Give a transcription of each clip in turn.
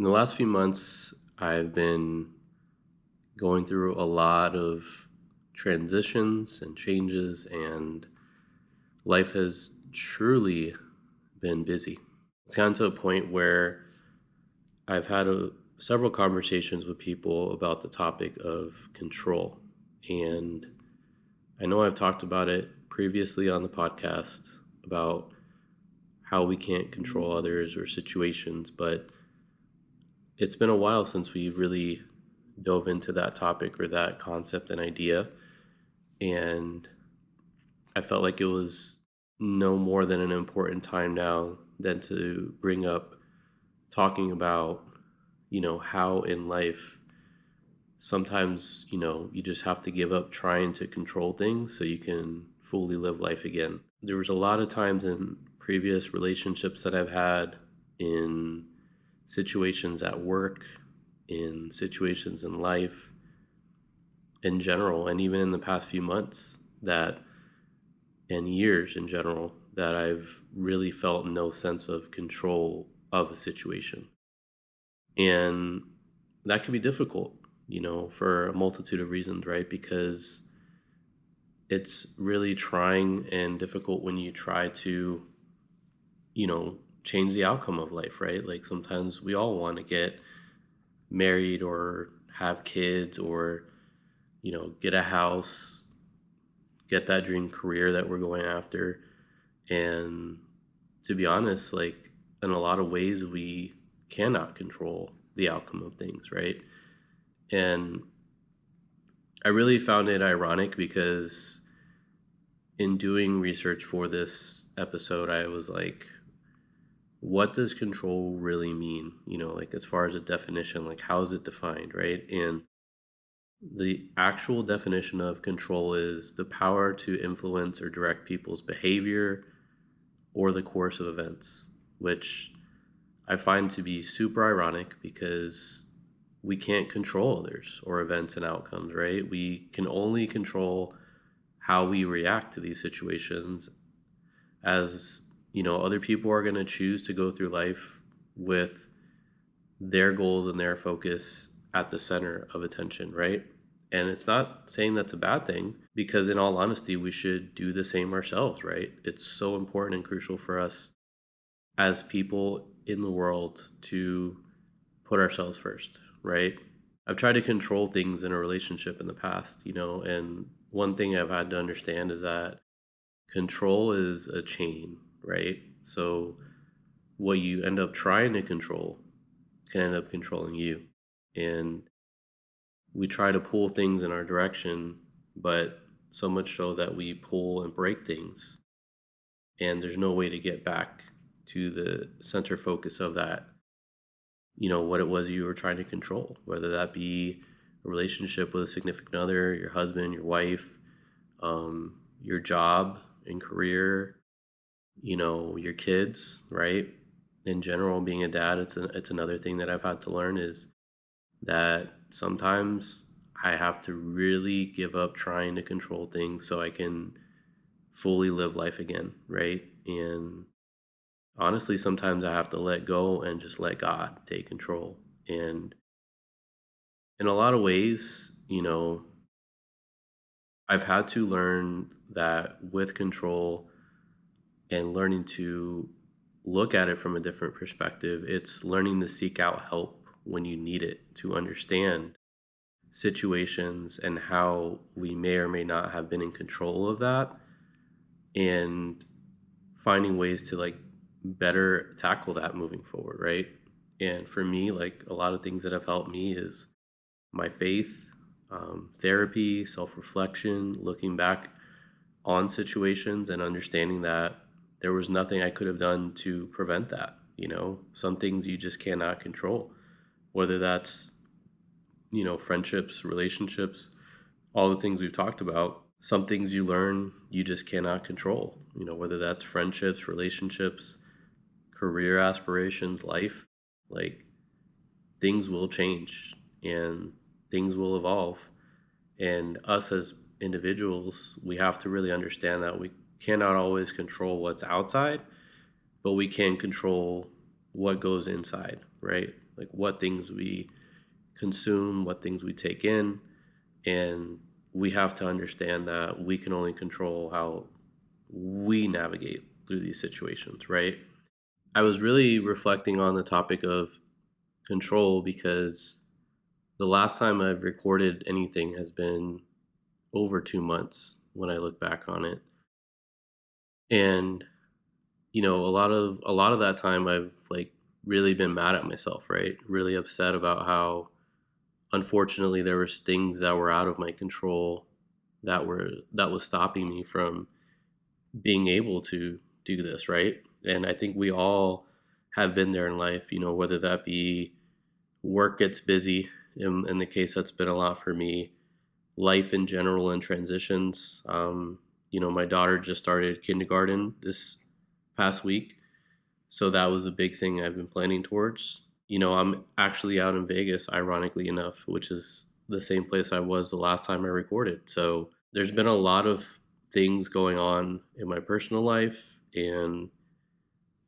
In the last few months, I've been going through a lot of transitions and changes, and life has truly been busy. It's gotten to a point where I've had several conversations with people about the topic of control. And I know I've talked about it previously on the podcast about how we can't control others or situations, but it's been a while since we really dove into that topic or that concept and idea. And I felt like it was no more than an important time now than to bring up talking about, how in life sometimes, you just have to give up trying to control things so you can fully live life again. There was a lot of times in previous relationships that I've had, in situations at work, in situations in life in general, and even in the past few months that and years in general, that I've really felt no sense of control of a situation. And that can be difficult, for a multitude of reasons, right? Because it's really trying and difficult when you try to, change the outcome of life, right? Like sometimes we all want to get married or have kids or, get a house, get that dream career that we're going after. And to be honest, like in a lot of ways, we cannot control the outcome of things, right? And I really found it ironic because in doing research for this episode, I was like, what does control really mean? Like as far as a definition, like how is it defined, right? And the actual definition of control is the power to influence or direct people's behavior or the course of events, which I find to be super ironic because we can't control others or events and outcomes, right? We can only control how we react to these situations, as other people are going to choose to go through life with their goals and their focus at the center of attention, right? And it's not saying that's a bad thing, because in all honesty, we should do the same ourselves, right? It's so important and crucial for us as people in the world to put ourselves first, right? I've tried to control things in a relationship in the past, and one thing I've had to understand is that control is a chain, right? So what you end up trying to control can end up controlling you. And we try to pull things in our direction, but so much so that we pull and break things. And there's no way to get back to the center focus of that, what it was you were trying to control, whether that be a relationship with a significant other, your husband, your wife, your job and career, your kids, right? In general, being a dad, it's another thing that I've had to learn is that sometimes I have to really give up trying to control things so I can fully live life again, right? And honestly, sometimes I have to let go and just let God take control. And in a lot of ways, I've had to learn that with control and learning to look at it from a different perspective, it's learning to seek out help when you need it, to understand situations and how we may or may not have been in control of that, and finding ways to like better tackle that moving forward, right? And for me, like a lot of things that have helped me is my faith, therapy, self-reflection, looking back on situations and understanding that there was nothing I could have done to prevent that. Some things you just cannot control, whether that's, friendships, relationships, all the things we've talked about. Some things you learn you just cannot control, whether that's friendships, relationships, career aspirations, life. Like things will change and things will evolve. And us as individuals, we have to really understand that we cannot always control what's outside, but we can control what goes inside, right? Like what things we consume, what things we take in, and we have to understand that we can only control how we navigate through these situations, right? I was really reflecting on the topic of control because the last time I've recorded anything has been over 2 months when I look back on it. And a lot of that time I've like really been mad at myself, right? Really upset about how unfortunately there was things that were out of my control that was stopping me from being able to do this, right? And I think we all have been there in life, whether that be work gets busy, in the case that's been a lot for me, life in general and transitions. My daughter just started kindergarten this past week, so that was a big thing I've been planning towards. I'm actually out in Vegas, ironically enough, which is the same place I was the last time I recorded. So there's been a lot of things going on in my personal life and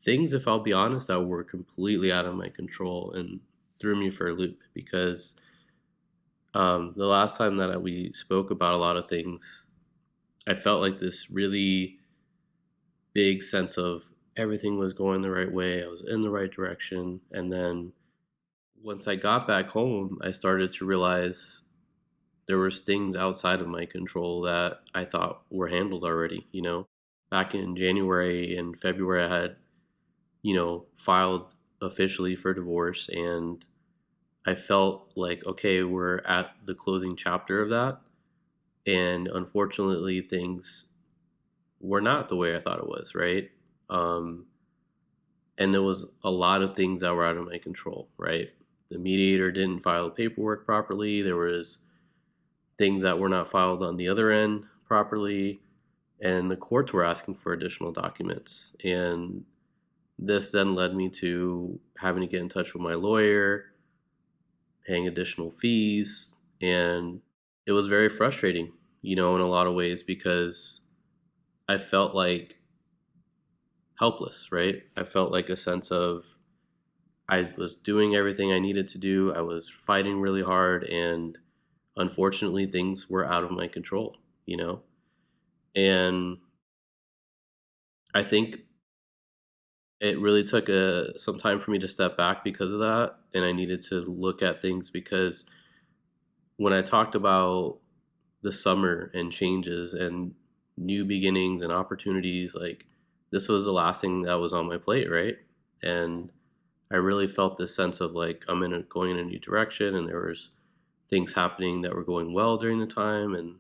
things, if I'll be honest, that were completely out of my control and threw me for a loop because the last time that we spoke about a lot of things, I felt like this really big sense of everything was going the right way. I was in the right direction. And then once I got back home, I started to realize there was things outside of my control that I thought were handled already. Back in January and February, I had, filed officially for divorce, and I felt like, okay, we're at the closing chapter of that. And unfortunately, things were not the way I thought it was, right? Um, and there was a lot of things that were out of my control, right? The mediator didn't file the paperwork properly. There was things that were not filed on the other end properly, and the courts were asking for additional documents. And this then led me to having to get in touch with my lawyer, paying additional fees, and it was very frustrating, in a lot of ways because I felt like helpless, right? I felt like a sense of I was doing everything I needed to do. I was fighting really hard, and unfortunately, things were out of my control, you know? And I think it really took some time for me to step back because of that. And I needed to look at things because when I talked about the summer and changes and new beginnings and opportunities, like this was the last thing that was on my plate, right? And I really felt this sense of like going in a new direction, and there was things happening that were going well during the time, and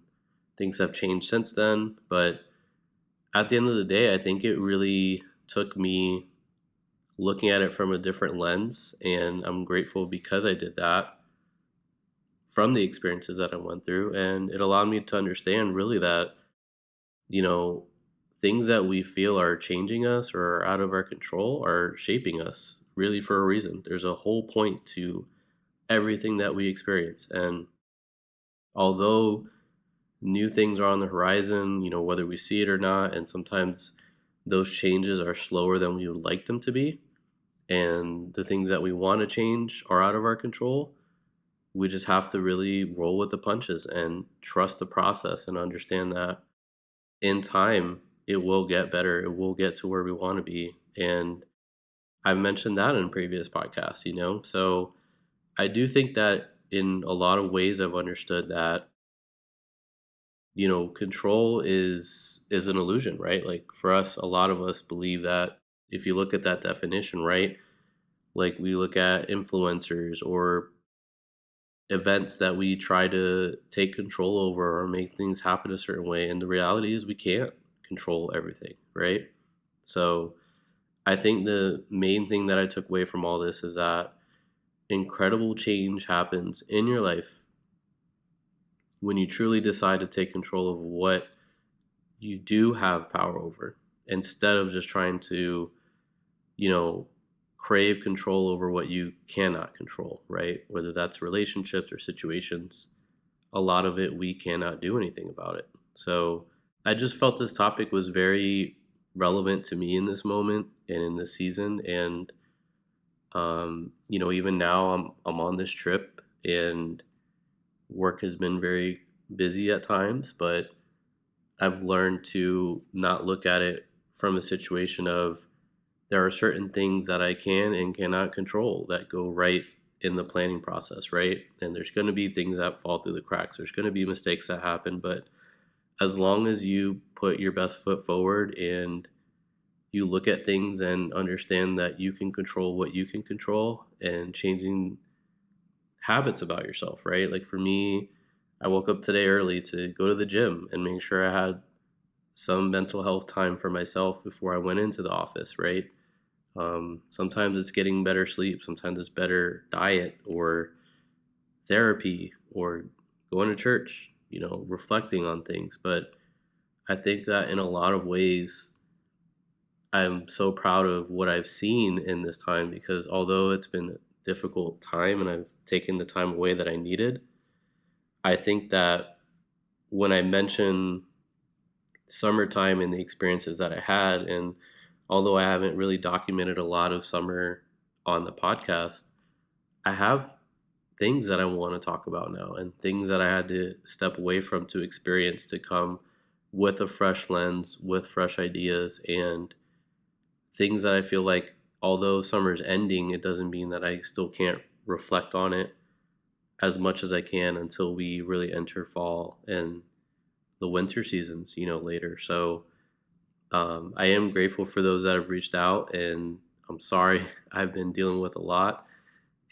things have changed since then. But at the end of the day, I think it really took me looking at it from a different lens, and I'm grateful because I did that from the experiences that I went through, and it allowed me to understand really that you know things that we feel are changing us or are out of our control are shaping us really for a reason. There's a whole point to everything that we experience, and although new things are on the horizon, whether we see it or not, and sometimes those changes are slower than we would like them to be, and the things that we want to change are out of our control. We just have to really roll with the punches and trust the process and understand that in time it will get better. It will get to where we want to be. And I've mentioned that in previous podcasts, So I do think that in a lot of ways I've understood that control is an illusion, right? Like for us, a lot of us believe that if you look at that definition, right? Like we look at influencers or events that we try to take control over or make things happen a certain way, and the reality is we can't control everything, right? So I think the main thing that I took away from all this is that incredible change happens in your life when you truly decide to take control of what you do have power over, instead of just trying to, you know, crave control over what you cannot control, right? Whether that's relationships or situations, a lot of it we cannot do anything about it. So I just felt this topic was very relevant to me in this moment and in this season. And Even now I'm on this trip and work has been very busy at times, but I've learned to not look at it from a situation of there are certain things that I can and cannot control that go right in the planning process, right? And there's going to be things that fall through the cracks. There's going to be mistakes that happen, but as long as you put your best foot forward and you look at things and understand that you can control what you can control and changing habits about yourself, right? Like for me, I woke up today early to go to the gym and make sure I had some mental health time for myself before I went into the office, right? Sometimes it's getting better sleep, sometimes it's better diet or therapy or going to church, reflecting on things. But I think that in a lot of ways, I'm so proud of what I've seen in this time because although it's been a difficult time and I've taken the time away that I needed, I think that when I mention summertime and the experiences that I had, and although I haven't really documented a lot of summer on the podcast, I have things that I want to talk about now and things that I had to step away from to experience to come with a fresh lens, with fresh ideas, and things that I feel like, although summer's ending, it doesn't mean that I still can't reflect on it as much as I can until we really enter fall and the winter seasons, later. So I am grateful for those that have reached out, and I'm sorry I've been dealing with a lot.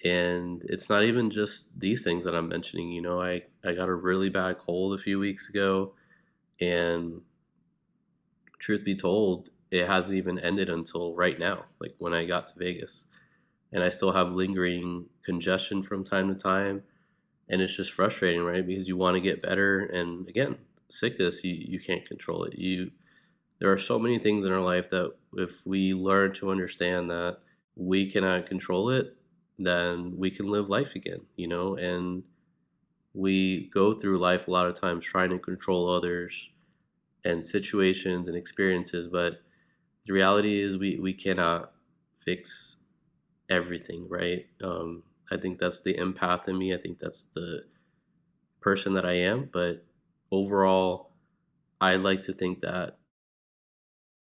And it's not even just these things that I'm mentioning. I got a really bad cold a few weeks ago, and truth be told, it hasn't even ended until right now, like when I got to Vegas. And I still have lingering congestion from time to time. And it's just frustrating, right? Because you want to get better. And again, sickness, you can't control it. There are so many things in our life that if we learn to understand that we cannot control it, then we can live life again, and we go through life a lot of times trying to control others and situations and experiences, but the reality is we cannot fix everything, right? I think that's the empath in me. I think that's the person that I am, but overall, I like to think that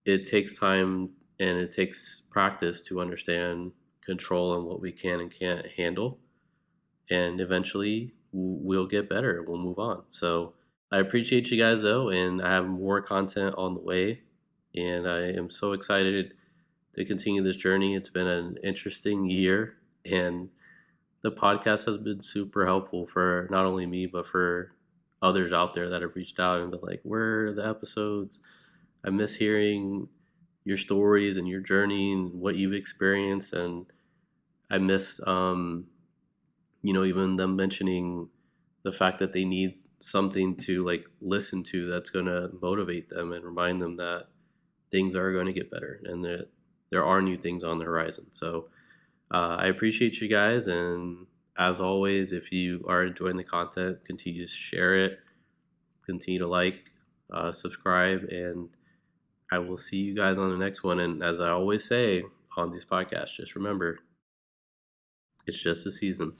it takes time and it takes practice to understand control and what we can and can't handle. And eventually we'll get better. We'll move on. So I appreciate you guys though, and I have more content on the way. And I am so excited to continue this journey. It's been an interesting year, and the podcast has been super helpful for not only me, but for others out there that have reached out and been like, where are the episodes? I miss hearing your stories and your journey and what you've experienced. And I miss, even them mentioning the fact that they need something to like listen to that's going to motivate them and remind them that things are going to get better and that there are new things on the horizon. So I appreciate you guys. And as always, if you are enjoying the content, continue to share it, continue to like, subscribe, and I will see you guys on the next one. And as I always say on these podcasts, just remember, it's just a season.